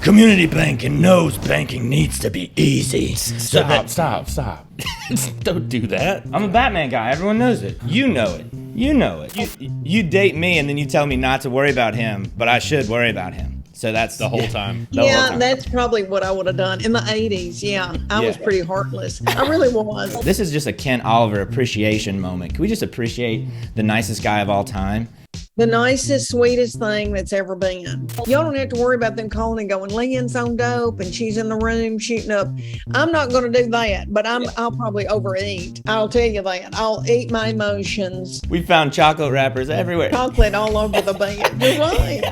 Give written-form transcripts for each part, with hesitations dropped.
Community banking knows banking needs to be easy. Stop. Don't do that. I'm a Batman guy. Everyone knows it. You know it. You date me and then you tell me not to worry about him, but I should worry about him. So that's the whole time. That's probably what I would have done in the 80s. I was pretty heartless. I really was. This is just a Kent Oliver appreciation moment. Can we just appreciate the nicest guy of all time? The nicest, sweetest thing that's ever been. Y'all don't have to worry about them calling and going, Leanne's on dope and she's in the room shooting up. I'm not going to do that, but I'll probably overeat. I'll tell you that. I'll eat my emotions. We found chocolate wrappers everywhere. Chocolate all over the bed. You're right.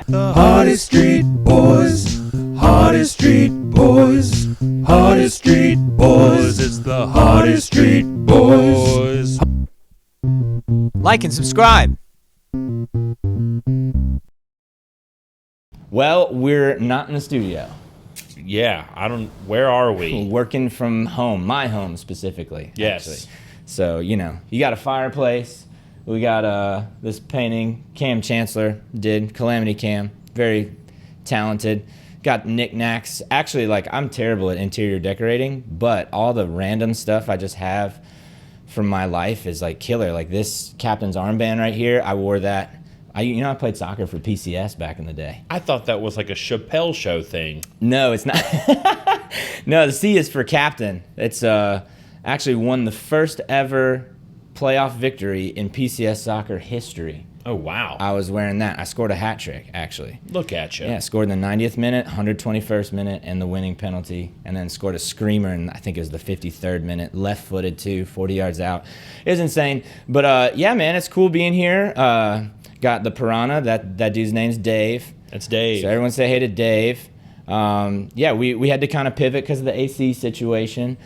The Hardest Street Boys, Hardest Street Boys, Hardest Street Boys. It's the Hardest Street Boys. Like and subscribe. Well, we're not in the studio. Yeah, where are we? Working from home, my home specifically. Yes. Actually. So, you got a fireplace. We got this painting Cam Chancellor did, Calamity Cam, very talented. Got Knacks. Actually, I'm terrible at interior decorating, but all the random stuff I just have from my life is killer. Like this captain's armband right here, I wore that. I played soccer for PCS back in the day. I thought that was like a Chappelle Show thing. No, it's not. No, the C is for captain. It's actually won the first ever playoff victory in PCS soccer history. Oh, wow. I was wearing that. I scored a hat trick, actually. Look at you. Yeah, scored in the 90th minute, 121st minute, and the winning penalty, and then scored a screamer in, I think it was the 53rd minute, left-footed too, 40 yards out. It was insane. But, yeah, man, it's cool being here. Got the Piranha. That dude's name's Dave. That's Dave. So everyone say hey to Dave. Yeah, we had to kind of pivot because of the AC situation,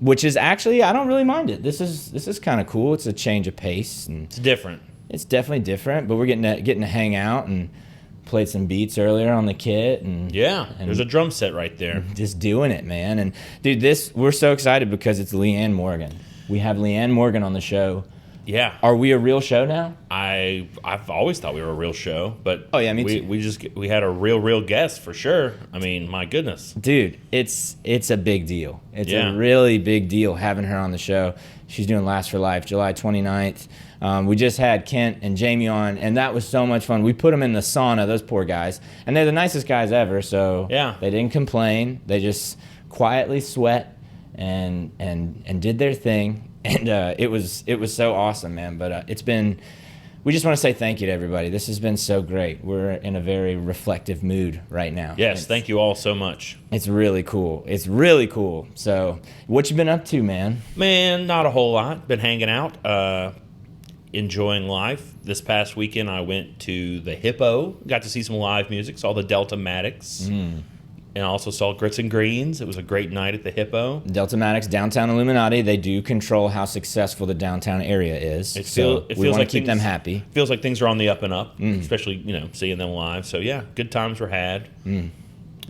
which is actually, I don't really mind it. This is kind of cool. It's a change of pace. And it's different. It's definitely different, but we're getting to hang out and played some beats earlier on the kit. And there's a drum set right there. Just doing it, man. And dude, we're so excited because it's Leanne Morgan. We have Leanne Morgan on the show. Yeah. Are we a real show now? I've always thought we were a real show, but oh yeah, me too. We had a real guest for sure. I mean, my goodness, dude, it's a big deal. It's a really big deal having her on the show. She's doing Last for Life, July 29th. We just had Kent and Jamie on, and that was so much fun. We put them in the sauna, those poor guys, and they're the nicest guys ever. So they didn't complain. They just quietly sweat and did their thing. And it was so awesome, man. But we just want to say thank you to everybody. This has been so great. We're in a very reflective mood right now. Yes, thank you all so much. It's really cool. It's really cool. So what you been up to, man? Man, not a whole lot. Been hanging out, enjoying life. This past weekend, I went to the Hippo. Got to see some live music. Saw the Delta-Matics. And also saw Grits and Greens. It was a great night at the Hippo. Delta-Matics, Downtown Illuminati, they do control how successful the downtown area is. It feels we want to keep them happy. Feels like things are on the up and up, especially seeing them live. So yeah, good times were had.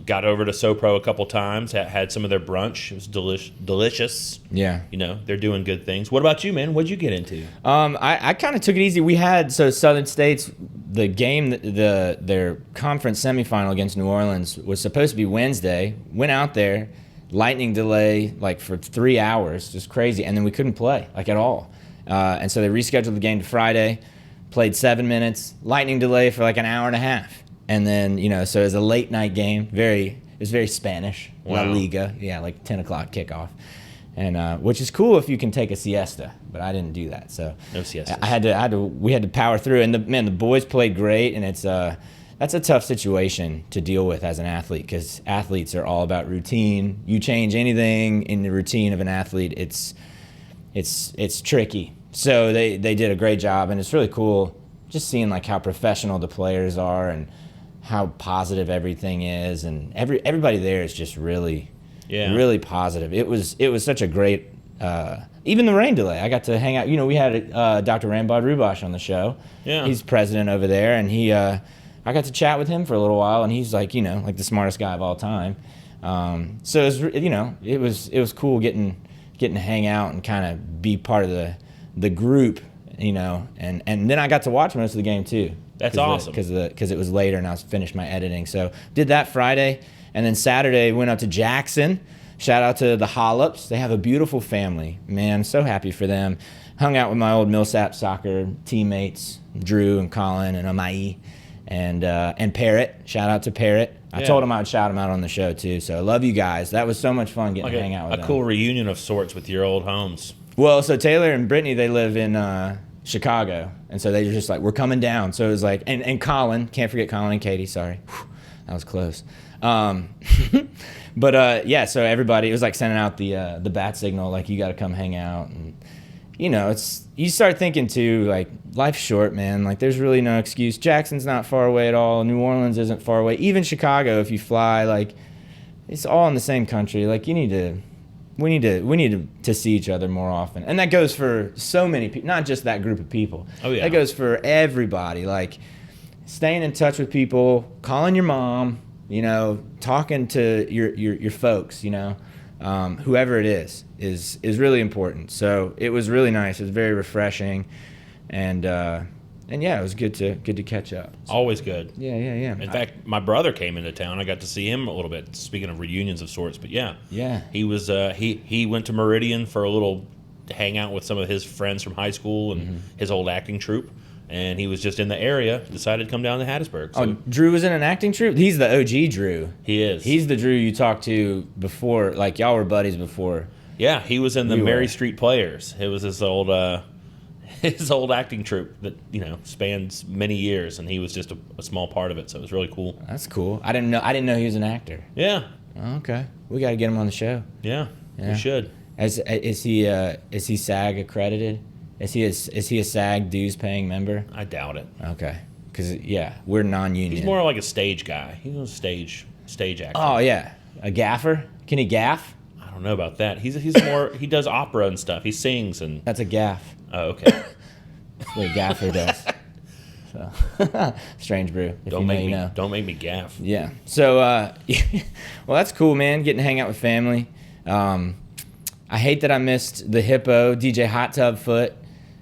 Got over to SoPro a couple times. Had some of their brunch. It was delicious. Yeah. They're doing good things. What about you, man? What'd you get into? I kind of took it easy. We had Southern States, the game, their conference semifinal against New Orleans was supposed to be Wednesday. Went out there, lightning delay for 3 hours, just crazy, and then we couldn't play at all. And so they rescheduled the game to Friday. Played 7 minutes, lightning delay for an hour and a half. And then, so it was a late night game. It was very Spanish. Wow. La Liga. Yeah, 10 o'clock kickoff. And which is cool if you can take a siesta, but I didn't do that. So no siesta. We had to power through. And the boys played great, and that's a tough situation to deal with as an athlete because athletes are all about routine. You change anything in the routine of an athlete, it's tricky. So they did a great job, and it's really cool just seeing how professional the players are and how positive everything is, and everybody there is just really positive. It was such a great, even the rain delay. I got to hang out. We had Dr. Rambod Rubash on the show. Yeah, he's president over there, and I got to chat with him for a little while, and he's the smartest guy of all time. So it was cool getting to hang out and kind of be part of the group, and then I got to watch most of the game too. That's awesome. Because it was later and I was finished my editing. So did that Friday, and then Saturday went up to Jackson. Shout out to the Hollups. They have a beautiful family. Man, I'm so happy for them. Hung out with my old Millsap soccer teammates, Drew and Colin and Amai, and Parrot. Shout out to Parrot. I told him I would shout him out on the show too. So I love you guys. That was so much fun getting to hang out with them. A cool reunion of sorts with your old homes. Well, so Taylor and Brittany, they live in Chicago, and so they were just like, we're coming down. So it was like, and Colin, can't forget Colin and Katie. Sorry, whew, that was close. But yeah, so everybody, it was like sending out the bat signal, like you got to come hang out, and you know, you start thinking too, like life's short, man. Like there's really no excuse. Jackson's not far away at all. New Orleans isn't far away. Even Chicago, if you fly, like it's all in the same country. Like we need to see each other more often, and that goes for so many people, not just that group of people. Oh yeah, that goes for everybody. Like staying in touch with people, calling your mom, you know, talking to your folks, you know, whoever it is really important. So it was really nice. It was very refreshing, and yeah, it was good to catch up. So, always good. Yeah. In fact, my brother came into town. I got to see him a little bit. Speaking of reunions of sorts, but yeah, he was he went to Meridian for a little hangout with some of his friends from high school and his old acting troupe. And he was just in the area, decided to come down to Hattiesburg. So. Oh, Drew was in an acting troupe? He's the OG Drew. He is. He's the Drew you talked to before, like y'all were buddies before. Yeah, he was in the Mary Street Players. It was his old acting troupe that, you know, spans many years, and he was just a small part of it, so it was really cool. That's cool. I didn't know he was an actor. Yeah. Oh, okay. We got to get him on the show. Yeah. We should. Is he SAG accredited? Is he a SAG dues paying member? I doubt it. Okay, because we're non-union. He's more like a stage guy. He's a stage actor. Oh yeah, a gaffer. Can he gaff? I don't know about that. He's more he does opera and stuff. He sings and. That's a gaff. Oh okay. That's what a gaffer does. So strange brew. Don't make me gaff. Yeah. So well, that's cool, man. Getting to hang out with family. I hate that I missed the Hippo, DJ Hot Tub Foot,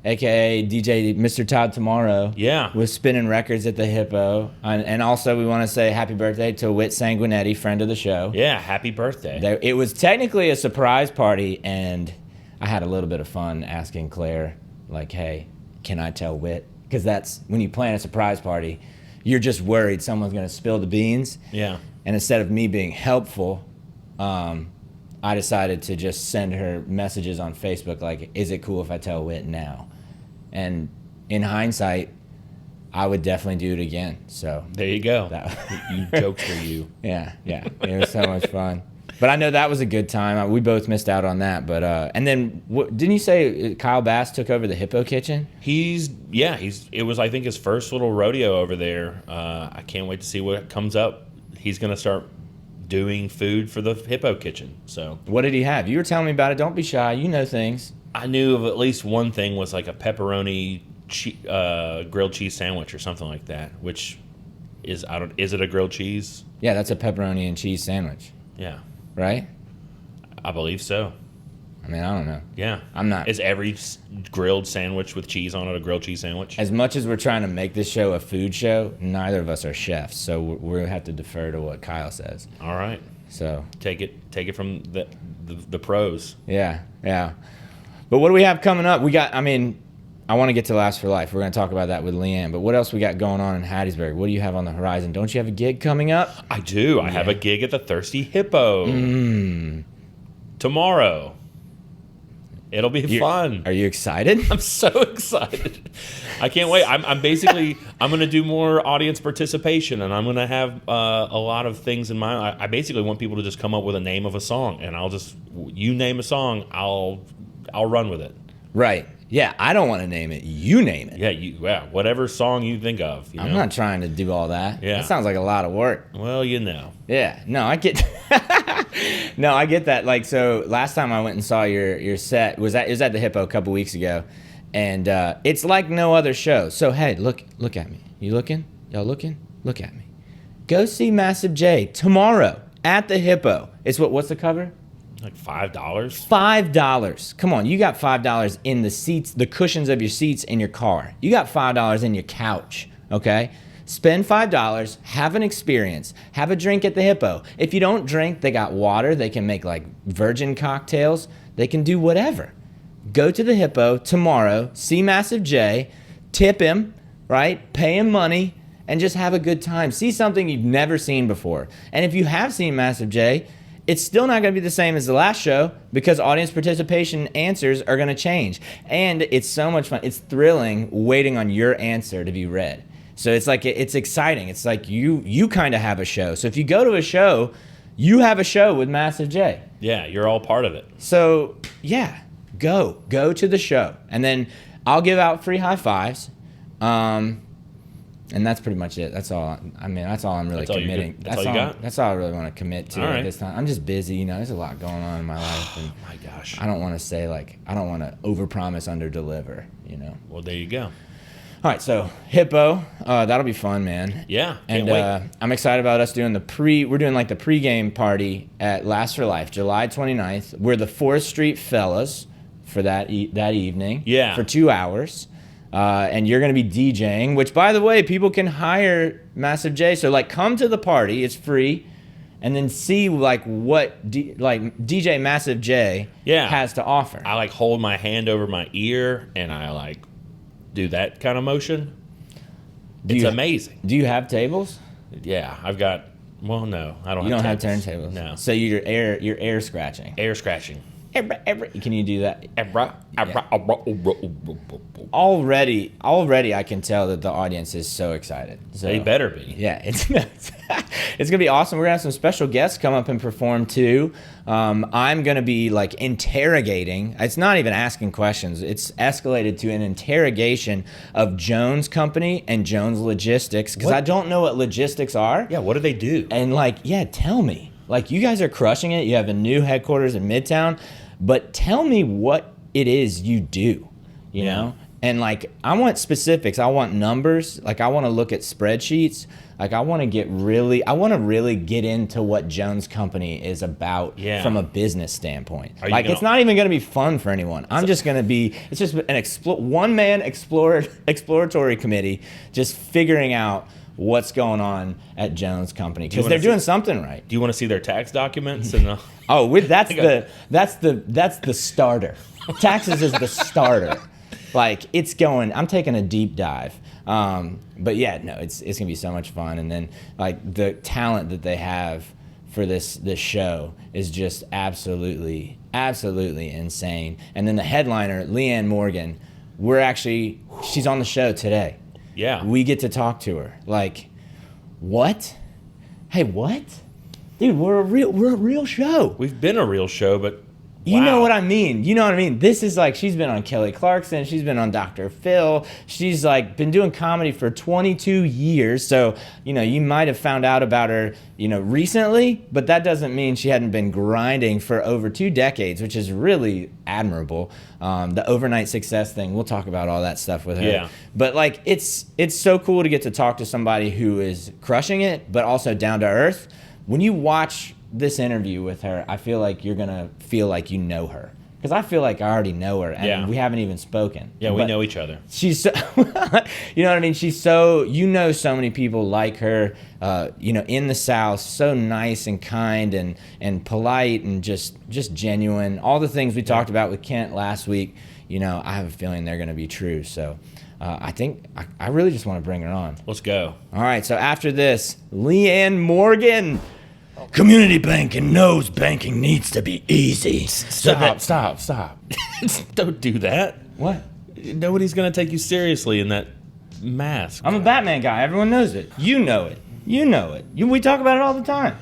a.k.a. DJ Mr. Todd Tomorrow. Yeah. Was spinning records at the Hippo. And also we want to say happy birthday to Whit Sanguinetti, friend of the show. Yeah, happy birthday. It was technically a surprise party, and I had a little bit of fun asking Claire, like, hey, can I tell Whit? Because that's, when you plan a surprise party, you're just worried someone's going to spill the beans. Yeah. And instead of me being helpful, I decided to just send her messages on Facebook like, is it cool if I tell Whit now? And in hindsight, I would definitely do it again. So there you go. You jokester, you. Yeah. It was so much fun. But I know that was a good time. We both missed out on that. But and then didn't you say Kyle Bass took over the Hippo Kitchen? It was I think his first little rodeo over there. I can't wait to see what comes up. He's gonna start doing food for the Hippo Kitchen. So what did he have? You were telling me about it. Don't be shy. You know things. I knew of at least one thing was like a pepperoni grilled cheese sandwich or something like that. Which is is it a grilled cheese? Yeah, that's a pepperoni and cheese sandwich. Yeah. Right? I believe so. I mean, I don't know. Yeah. I'm not. Is every grilled sandwich with cheese on it a grilled cheese sandwich? As much as we're trying to make this show a food show, neither of us are chefs, so we'll have to defer to what Kyle says. All right. So take it from the pros. Yeah. But what do we have coming up? I want to get to Last for Life. We're going to talk about that with Leanne. But what else we got going on in Hattiesburg? What do you have on the horizon? Don't you have a gig coming up? I do. I have a gig at the Thirsty Hippo tomorrow. It'll be fun. Are you excited? I'm so excited. I can't wait. I'm going to do more audience participation, and I'm going to have a lot of things in mind. I basically want people to just come up with a name of a song, and you name a song, I'll run with it. Right. Yeah, I don't want to name it. You name it. Yeah, whatever song you think of. I'm not trying to do all that. Yeah. That sounds like a lot of work. Well, you know. Yeah. No, I get I get that. Like, so last time I went and saw your set, it was at the Hippo a couple weeks ago, and it's like no other show. So, hey, look at me. You looking? Y'all looking? Look at me. Go see Massive J tomorrow at the Hippo. It's what's the cover? Like $5? $5. Come on, you got $5 in the seats, the cushions of your seats in your car. You got $5 in your couch, okay? Spend $5, have an experience, have a drink at the Hippo. If you don't drink, they got water. They can make like virgin cocktails. They can do whatever. Go to the Hippo tomorrow, see Massive J, tip him, right? Pay him money, and just have a good time. See something you've never seen before. And if you have seen Massive J, it's still not going to be the same as the last show because audience participation answers are going to change. And it's so much fun. It's thrilling waiting on your answer to be read. So it's like, it's exciting. It's like you kind of have a show. So if you go to a show, you have a show with Massive J. Yeah, you're all part of it. So yeah, go to the show. And then I'll give out free high fives. And that's pretty much it. That's all. I mean, that's all I'm really committing. That's all you got? That's all I really want to commit to All right. at this time. I'm just busy. You know, there's a lot going on in my life. And My gosh. I don't want to say I don't want to overpromise, underdeliver. You know. Well, there you go. All right, so Hippo, that'll be fun, man. Yeah, and can't wait. I'm excited about us doing we're doing like the pregame party at Last for Life, July 29th. We're the 4th Street Fellas for that evening. Yeah. For 2 hours. And you're going to be DJing, which, by the way, people can hire Massive J. So, like, come to the party. It's free. And then see, like, what DJ Massive J has to offer. I, like, hold my hand over my ear, and I, like, do that kind of motion. It's amazing. Do you have tables? Yeah, I've got... Well, no, I don't You have don't tables. have turntables? No. So you're air scratching. Air scratching. Can you do that? Yeah. Already, I can tell that the audience is so excited. So, They better be. Yeah, it's gonna be awesome. We're gonna have some special guests come up and perform too. I'm gonna be like interrogating. It's not even asking questions. It's escalated to an interrogation of Jones Company and Jones Logistics because I don't know what logistics are. Yeah, what do they do? And like, yeah, tell me. Like, you guys are crushing it. You have a new headquarters in Midtown, but tell me what it is you do, you know? And like, I want specifics. I want numbers. Like, I want to look at spreadsheets. Like, I want to really get into what Jones Company is about from a business standpoint. Like, it's not even going to be fun for anyone. It's just an one-man exploratory committee just figuring out what's going on at Jones Company because they're doing something right. Do you want to see their tax documents? And that's the starter. Taxes is the starter. Like, it's going. I'm taking a deep dive. But yeah, no, it's gonna be so much fun. And then like the talent that they have for this show is just absolutely insane. And then the headliner, Leanne Morgan, she's on the show today. Yeah. We get to talk to her. Like, what? Hey, what? Dude, we're a real show. We've been a real show, but You know what I mean. This is like, she's been on Kelly Clarkson. She's been on Dr. Phil. She's like been doing comedy for 22 years. So, you might have found out about her, recently, but that doesn't mean she hadn't been grinding for over 2 decades, which is really admirable. The overnight success thing, we'll talk about all that stuff with her. Yeah. But like, it's so cool to get to talk to somebody who is crushing it, but also down to earth. When you watch this interview with her, I feel like you're gonna feel like you know her, because I feel like I already know her, and we haven't even spoken. Yeah, we know each other. She's so, you know what I mean? She's so, so many people like her, in the South, so nice and kind and polite and just genuine. All the things we talked about with Kent last week, I have a feeling they're gonna be true. So I think I really just want to bring her on. Let's go. All right, so after this, Leanne Morgan. Community banking knows banking needs to be easy. Stop. Don't do that. What? Nobody's going to take you seriously in that mask. I'm a Batman guy. Everyone knows it. You know it. We talk about it all the time.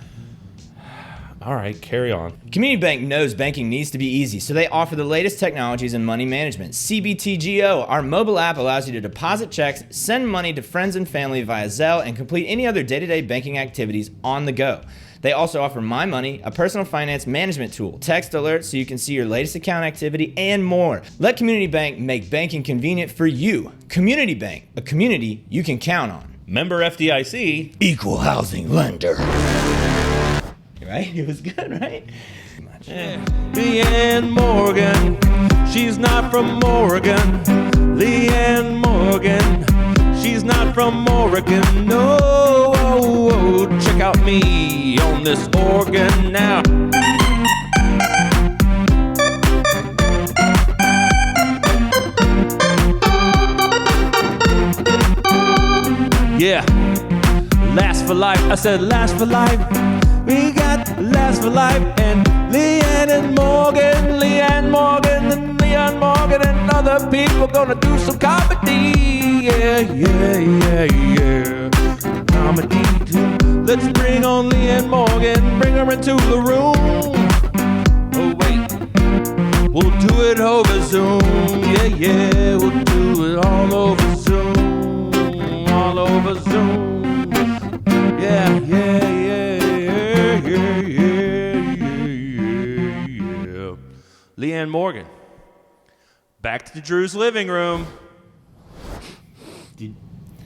All right, carry on. Community Bank knows banking needs to be easy, so they offer the latest technologies in money management. CBTGO, our mobile app, allows you to deposit checks, send money to friends and family via Zelle, and complete any other day-to-day banking activities on the go. They also offer My Money, a personal finance management tool, text alerts so you can see your latest account activity, and more. Let Community Bank make banking convenient for you. Community Bank, a community you can count on. Member FDIC. Equal housing lender. Right? It was good, right? Leanne Morgan, she's not from Morgan. Leanne Morgan, She's not from Oregon, no. Check out me on this organ now. Yeah, last for life. I said last for life. We got last for life and Leanne Morgan and other people gonna do some comedy. Yeah. Comedy too. Let's bring on Leanne Morgan, bring her into the room. Oh wait, we'll do it over Zoom. Yeah, we'll do it all over Zoom. All over Zoom. Yeah. Leanne Morgan, back to Drew's living room.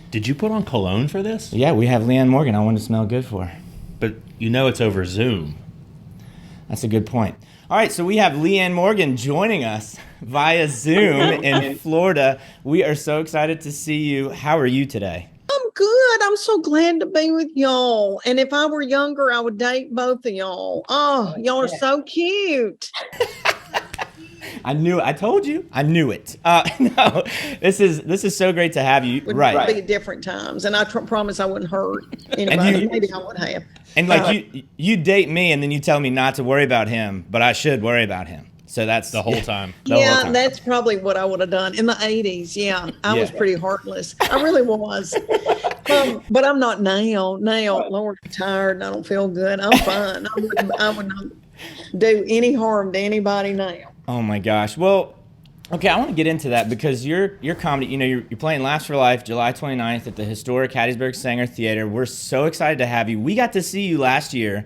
Did you put on cologne for this? Yeah, we have Leanne Morgan. I want to smell good for her. But you know it's over Zoom. That's a good point. All right, so we have Leanne Morgan joining us via Zoom in Florida. We are so excited to see you. How are you today? I'm good. I'm so glad to be with y'all. And if I were younger, I would date both of y'all. Oh, y'all are so cute. I knew it. I told you. I knew it. No, this is so great to have you. Would Right. be at different times, and I promise I wouldn't hurt anybody. Maybe I would have. And like you date me, and then you tell me not to worry about him, but I should worry about him. So that's the whole time. Yeah, that's probably what I would have done in the 80s. Yeah, I was pretty heartless. I really was. But I'm not now. Now, Lord, I'm tired and I don't feel good. I'm fine. I would not do any harm to anybody now. Oh my gosh. Well, okay, I want to get into that because your comedy, you're playing Laughs for Life July 29th at the historic Hattiesburg Saenger Theatre. We're so excited to have you. We got to see you last year,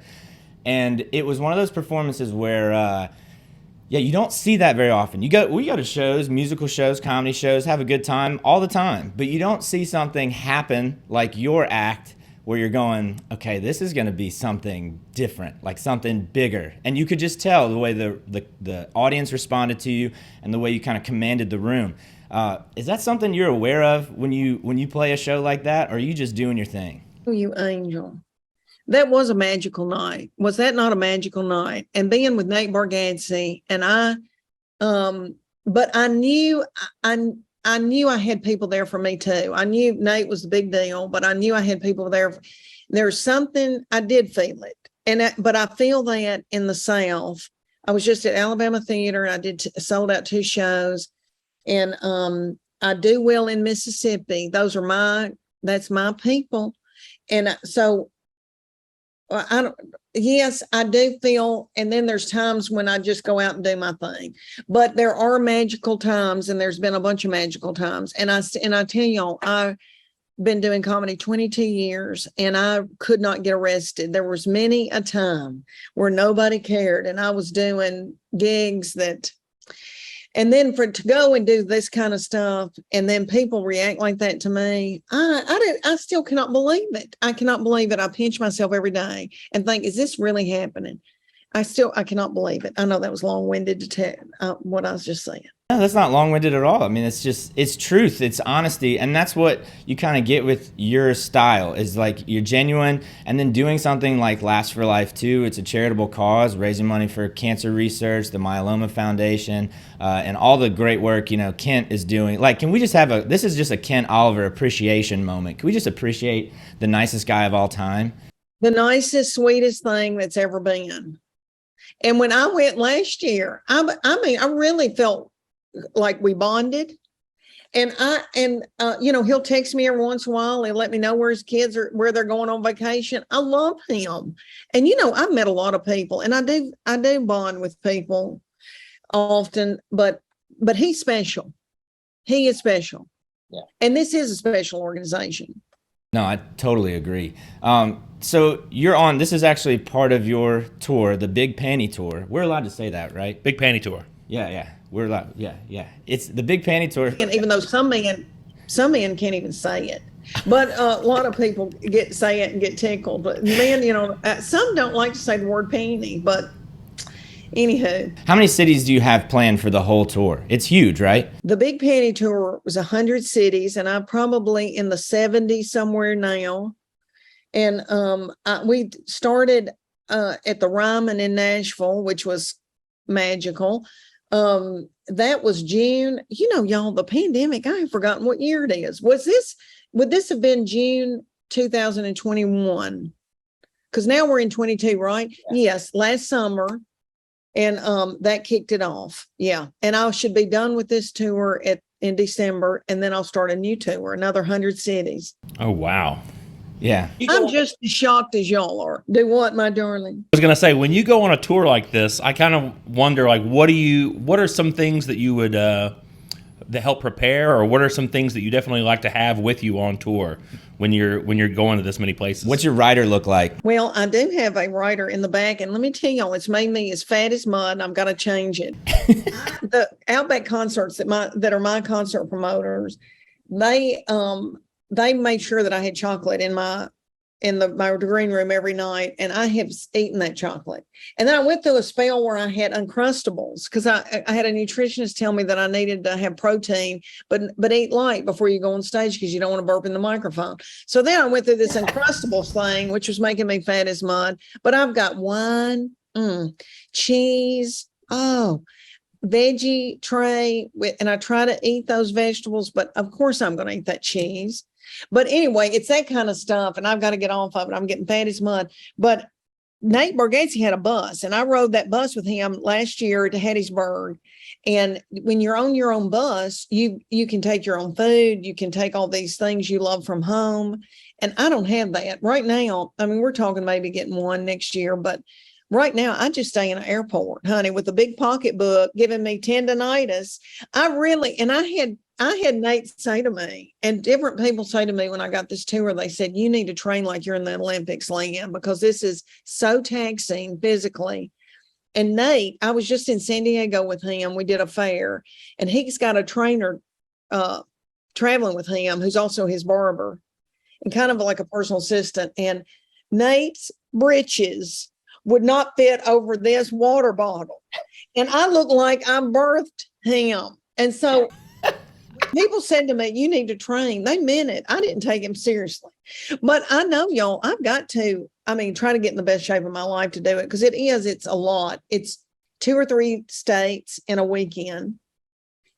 and it was one of those performances where you don't see that very often. We go to shows, musical shows, comedy shows, have a good time all the time, but you don't see something happen like your act where you're going, okay, this is going to be something different, like something bigger. And you could just tell the way the audience responded to you and the way you kind of commanded the room. Is that something you're aware of when you play a show like that, or are you just doing your thing? Oh, you angel. That was a magical night. Was that not a magical night? And being with Nate Bargatze and but I knew I had people there for me too. I knew Nate was the big deal, but I knew I had people there. There's something, I did feel it. But I feel that in the South. I was just at Alabama Theater. I sold out 2 shows, and I do well in Mississippi. That's my people. And so yes, I do feel, and then there's times when I just go out and do my thing, but there are magical times, and there's been a bunch of magical times. And I tell y'all, I've been doing comedy 22 years, and I could not get arrested. There was many a time where nobody cared, and I was doing gigs and then to go and do this kind of stuff, and then people react like that to me, I still cannot believe it. I cannot believe it. I pinch myself every day and think, is this really happening? I cannot believe it. I know that was long-winded to tell what I was just saying. No, that's not long-winded at all. I mean, it's truth, it's honesty, and that's what you kind of get with your style is like you're genuine, and then doing something like Laughs for Life too. It's a charitable cause, raising money for cancer research, the Myeloma Foundation, and all the great work Kent is doing. Like, can we just have this is just a Kent Oliver appreciation moment. Can we just appreciate the nicest guy of all time? The nicest, sweetest thing that's ever been. And when I went last year, I really felt like we bonded. And he'll text me every once in a while. He'll let me know where his kids are, where they're going on vacation. I love him. And I've met a lot of people, and I do bond with people often, but he's special. He is special. Yeah. And this is a special organization. No, I totally agree. So you're on, this is actually part of your tour, the Big Panty Tour. We're allowed to say that, right? Big Panty Tour. Yeah. We're allowed. Yeah. It's the Big Panty Tour. And even though some men can't even say it, but a lot of people say it and get tickled. But men, some don't like to say the word panty, but Anywho, How many cities do you have planned for the whole tour? It's huge, right? the big Panty Tour was 100 cities, and I'm probably in the 70s somewhere now. And we started at the Ryman in Nashville, which was magical. That was June. You know, y'all, the pandemic, I have forgotten what year it is. Would this have been June 2021? Because now we're in 22, right? Yes, last summer. And that kicked it off. Yeah. And I should be done with this tour in December, and then I'll start a new tour, another 100 cities. Oh, wow. Yeah. I'm just as shocked as y'all are. Do what, my darling? I was going to say, when you go on a tour like this, I kind of wonder, like, what are some things that you would, that help prepare, or what are some things that you definitely like to have with you on tour when you're going to this many places? What's your rider look like? Well, I do have a rider in the back, and let me tell y'all, it's made me as fat as mud, and I've got to change it. The Outback concerts that are my concert promoters, they made sure that I had chocolate in my green room every night, and I have eaten that chocolate. And then I went through a spell where I had Uncrustables, because I had a nutritionist tell me that I needed to have protein, but eat light before you go on stage, because you don't want to burp in the microphone. So then I went through this Uncrustables thing, which was making me fat as mud. But I've got wine, cheese, veggie tray, and I try to eat those vegetables, but of course I'm going to eat that cheese. But anyway, it's that kind of stuff, and I've got to get off of it. I'm getting fat as mud. But Nate Bargatze had a bus, and I rode that bus with him last year to Hattiesburg. And when you're on your own bus, you can take your own food. You can take all these things you love from home. And I don't have that right now. I mean, we're talking maybe getting one next year, but right now I just stay in an airport, honey, with a big pocketbook giving me tendinitis. I had Nate say to me, and different people say to me when I got this tour, they said, you need to train like you're in the Olympics, Leanne, because this is so taxing physically. And Nate, I was just in San Diego with him. We did a fair, and he's got a trainer traveling with him who's also his barber and kind of like a personal assistant. And Nate's britches would not fit over this water bottle. And I look like I birthed him. And so people said to me, you need to train. They meant it. I didn't take him seriously. But I know, y'all, I've got to, try to get in the best shape of my life to do it, because it's a lot. It's 2 or 3 states in a weekend.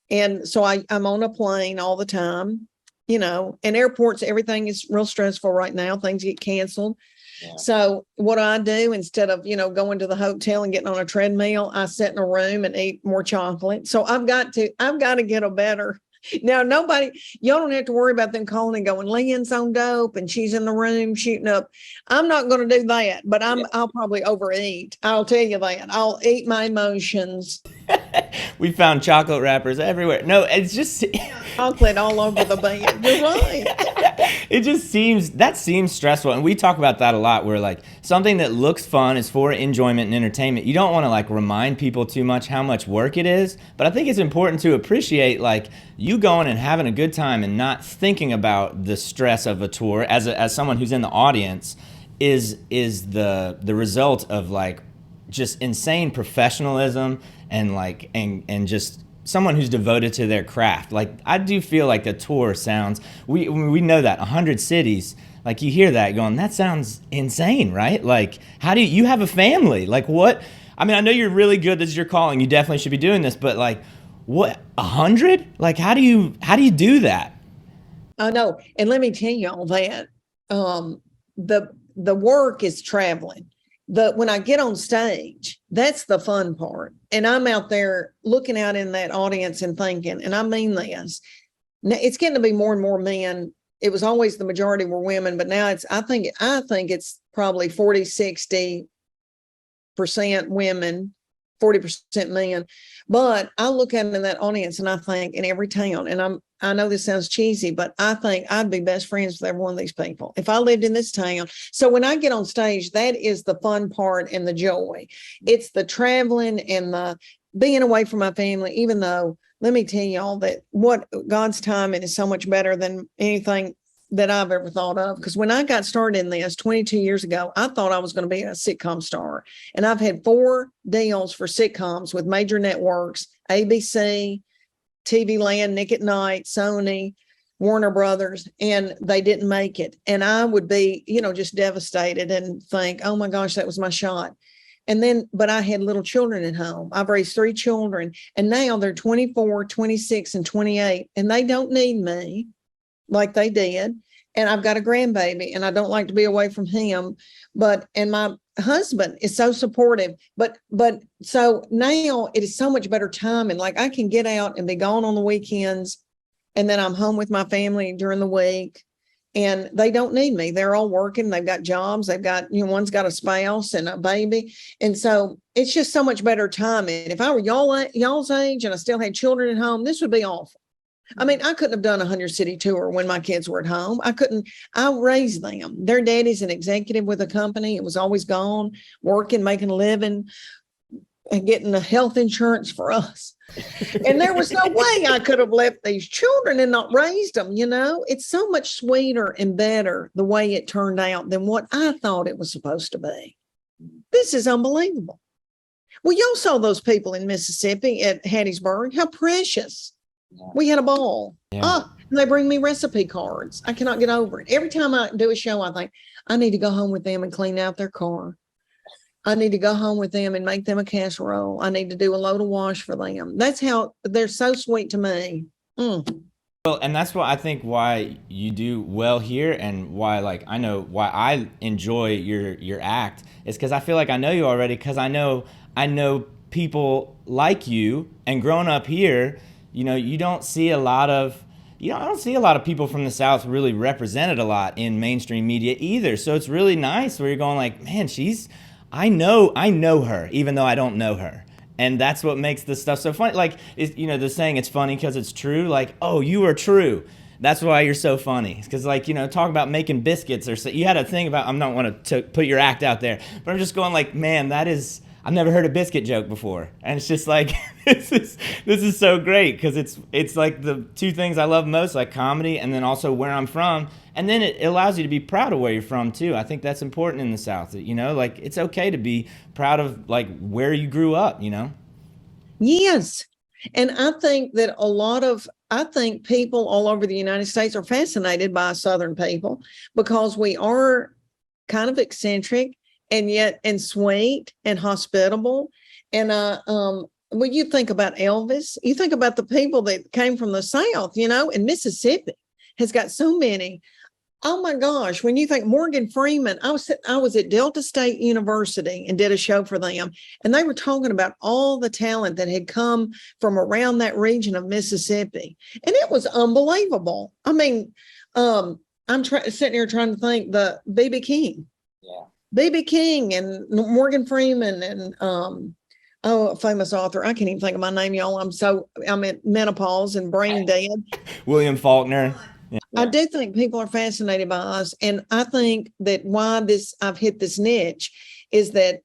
And so I'm on a plane all the time, and airports, everything is real stressful right now. Things get canceled. Yeah. So what I do, instead of, going to the hotel and getting on a treadmill, I sit in a room and eat more chocolate. So I've got to get a better. Now, y'all don't have to worry about them calling and going, Leanne's on dope and she's in the room shooting up. I'm not going to do that, but I'll probably overeat. I'll tell you that. I'll eat my emotions. We found chocolate wrappers everywhere. No, it's just chocolate all over the bed. You're right. That seems stressful. And we talk about that a lot, where like something that looks fun is for enjoyment and entertainment. You don't want to like remind people too much how much work it is. But I think it's important to appreciate like you going and having a good time and not thinking about the stress of a tour as someone who's in the audience is the result of like just insane professionalism and like and just someone who's devoted to their craft. Like I do feel like the tour sounds, we know that 100 cities, like you hear that going, that sounds insane, right? Like how do you have a family? Like what? I mean, I know you're really good. This is your calling. You definitely should be doing this, but like what, 100? Like how do you do that? I know. And let me tell you all that the work is traveling. When I get on stage, that's the fun part. And I'm out there looking out in that audience and thinking, and I mean this, it's getting to be more and more men. It was always the majority were women, but now I think it's probably 40-60% women, 40% men. But I look out in that audience and I think, in every town, and I know this sounds cheesy, but I think I'd be best friends with every one of these people if I lived in this town. So when I get on stage, that is the fun part and the joy. It's the traveling and the being away from my family, even though, let me tell y'all that what God's timing is so much better than anything that I've ever thought of. Because when I got started in this 22 years ago, I thought I was going to be a sitcom star. And I've had 4 deals for sitcoms with major networks, ABC, TV Land, Nick at Night, Sony, Warner Brothers, and they didn't make it. And I would be, just devastated and think, oh my gosh, that was my shot. And then, but I had little children at home. I've raised 3 children, and now they're 24, 26, and 28, and they don't need me like they did. And I've got a grandbaby, and I don't like to be away from him. And my husband is so supportive. But so now it is so much better time. And like I can get out and be gone on the weekends, and then I'm home with my family during the week. And they don't need me. They're all working. They've got jobs. They've got, one's got a spouse and a baby. And so it's just so much better time. And if I were y'all's age and I still had children at home, this would be awful. I mean, I couldn't have done a 100-city tour when my kids were at home. I raised them. Their daddy's an executive with a company. It was always gone, working, making a living, and getting the health insurance for us. And there was no way I could have left these children and not raised them. It's so much sweeter and better the way it turned out than what I thought it was supposed to be. This is unbelievable. Well, y'all saw those people in Mississippi at Hattiesburg. How precious. Yeah. We had a ball. Yeah. And they bring me recipe cards. I cannot get over it. Every time I do a show, I think I need to go home with them and clean out their car. I need to go home with them and make them a casserole. I need to do a load of wash for them. That's how they're so sweet to me. Mm. Well, and that's why you do well here, and why I know why I enjoy your act is because I feel like I know you already, because I know people like you, and growing up here, you don't see a lot of I don't see a lot of people from the South really represented a lot in mainstream media either. So it's really nice where you're going like, man, I know her, even though I don't know her. And that's what makes this stuff so funny. Like, the saying, it's funny because it's true. Like, oh, you are true. That's why you're so funny. Because, talk about making biscuits or so. You had a thing about, I'm not want to put your act out there, but I'm just going like, man, I've never heard a biscuit joke before. And it's just like, this is so great because it's like the 2 things I love most, like comedy and then also where I'm from. And then it allows you to be proud of where you're from too. I think that's important in the South. It's okay to be proud of where you grew up, Yes. And I think that I think people all over the United States are fascinated by Southern people because we are kind of eccentric and sweet and hospitable. And when you think about Elvis, you think about the people that came from the South, and Mississippi has got so many. Oh my gosh, when you think Morgan Freeman, I was at Delta State University and did a show for them, and they were talking about all the talent that had come from around that region of Mississippi. And it was unbelievable. I mean, I'm sitting here trying to think the B.B. King. Yeah. B.B. King and Morgan Freeman and a famous author. I can't even think of my name, y'all. I'm at menopause and brain dead. William Faulkner. Yeah. I do think people are fascinated by us. And I think that I've hit this niche is that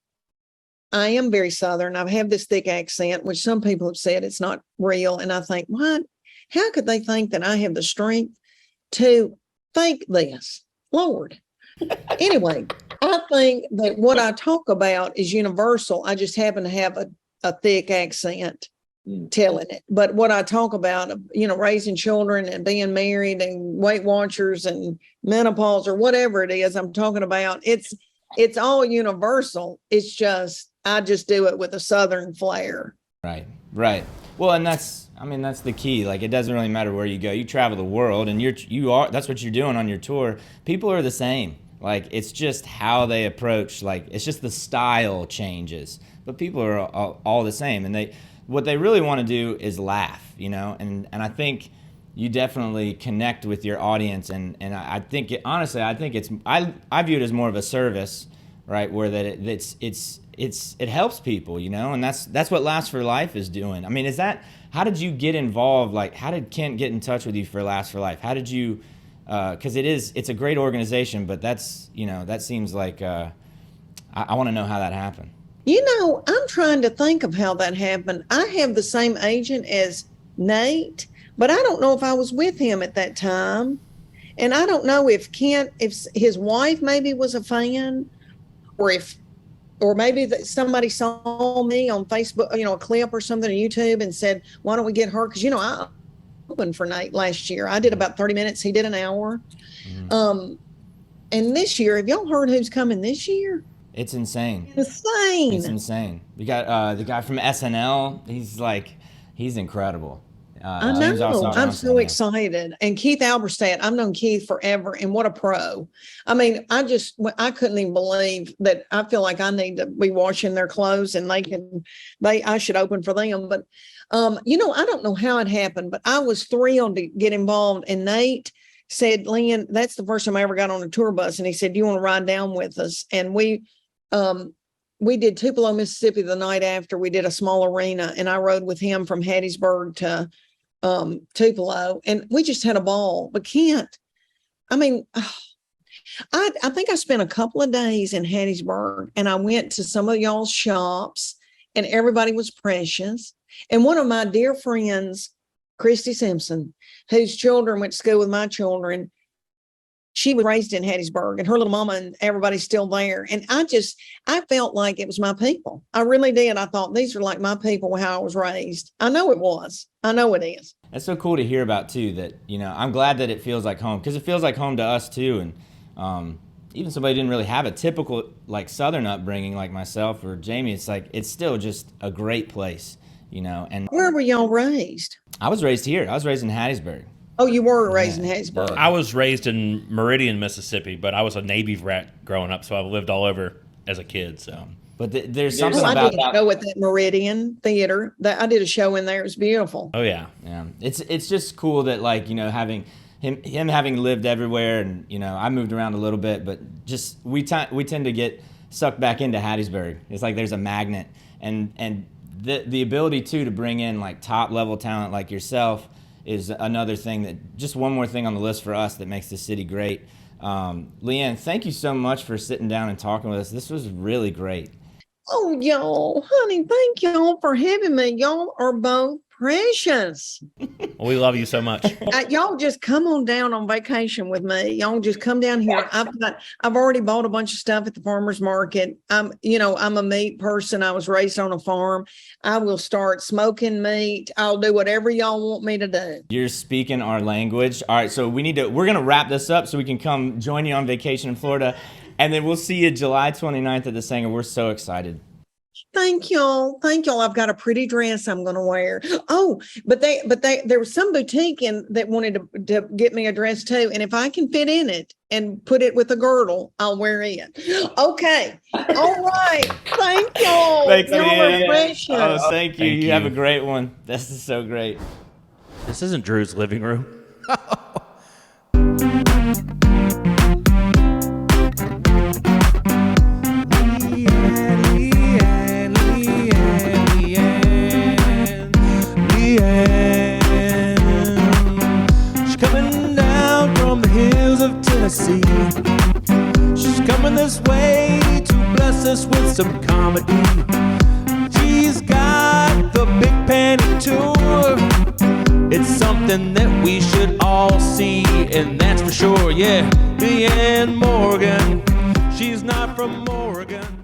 I am very Southern. I have this thick accent, which some people have said it's not real. And I think, what? How could they think that I have the strength to think this? Lord. Anyway, I think that what I talk about is universal. I just happen to have a thick accent telling it. But what I talk about, raising children and being married and Weight Watchers and menopause or whatever it is I'm talking about, it's all universal. It's just, I just do it with a Southern flair. Right. Well, and that's the key. It doesn't really matter where you go. You travel the world and that's what you're doing on your tour. People are the same. It's just how they approach, it's just the style changes, but people are all the same. And what they really want to do is laugh, and I think you definitely connect with your audience. And I think I view it as more of a service, right? Where that it helps people, and that's what Laughs for Life is doing. I mean, how did you get involved? How did Kent get in touch with you for Laughs for Life? How did you, because it's a great organization, but that seems like, I want to know how that happened. I'm trying to think of how that happened. I have the same agent as Nate, but I don't know if I was with him at that time. And I don't know if his wife maybe was a fan, or maybe that somebody saw me on Facebook, a clip or something on YouTube and said, why don't we get her? Because, I opened for Nate last year. I did about 30 minutes. He did an hour. Mm-hmm. And this year, have y'all heard who's coming this year? It's insane. It's insane. We got the guy from SNL. He's incredible. I know. I'm so excited. And Keith Alberstadt, I've known Keith forever, and what a pro. I mean, I couldn't even believe that. I feel like I need to be washing their clothes, and I should open for them. But, I don't know how it happened, but I was thrilled to get involved. And Nate said, Leanne, that's the first time I ever got on a tour bus. And he said, do you want to ride down with us? And we did Tupelo, Mississippi the night after. We did a small arena, and I rode with him from Hattiesburg to Tupelo, and we just had a ball. But I think I spent a couple of days in Hattiesburg, and I went to some of y'all's shops, and everybody was precious. And one of my dear friends, Christy Simpson, whose children went to school with my children, she was raised in Hattiesburg, and her little mama and everybody's still there. And I felt like it was my people. I really did. I thought these are like my people, how I was raised. I know it was. I know it is. That's so cool to hear about too, that, I'm glad that it feels like home, because it feels like home to us too. And even somebody didn't really have a typical Southern upbringing like myself or Jamie, it's still just a great place, And where were y'all raised? I was raised here. I was raised in Hattiesburg. Oh, you were raised in Hattiesburg. I was raised in Meridian, Mississippi, but I was a Navy rat growing up, so I've lived all over as a kid. So, but there's something I about did a show at that Meridian Theater. I did a show in there. It was beautiful. Oh yeah. It's just cool that having him having lived everywhere, and I moved around a little bit, but just we tend to get sucked back into Hattiesburg. It's like there's a magnet, and the ability to bring in top level talent like yourself is another thing, just one more thing on the list for us that makes the city great. Leanne, thank you so much for sitting down and talking with us. This was really great. Oh, y'all, honey, thank y'all for having me. Y'all are both precious. Well, we love you so much. Y'all just come on down on vacation with me. Y'all just come down here. I've already bought a bunch of stuff at the farmer's market. I'm a meat person. I was raised on a farm. I will start smoking meat. I'll do whatever y'all want me to do. You're speaking our language. All right, so we're going to wrap this up so we can come join you on vacation in Florida. And then we'll see you July 29th at the Saenger. We're so excited. Thank y'all. I've got a pretty dress I'm going to wear. Oh, but there was some boutique that wanted to get me a dress too. And if I can fit in it and put it with a girdle, I'll wear it. Okay. All right. Thank y'all. Thanks, y'all are precious. Oh, thank you. You have a great one. This is so great. This isn't Drew's living room. She's coming this way to bless us with some comedy. She's got the big Panty Tour. It's something that we should all see, and that's for sure. Yeah, Leanne Morgan, she's not from Oregon.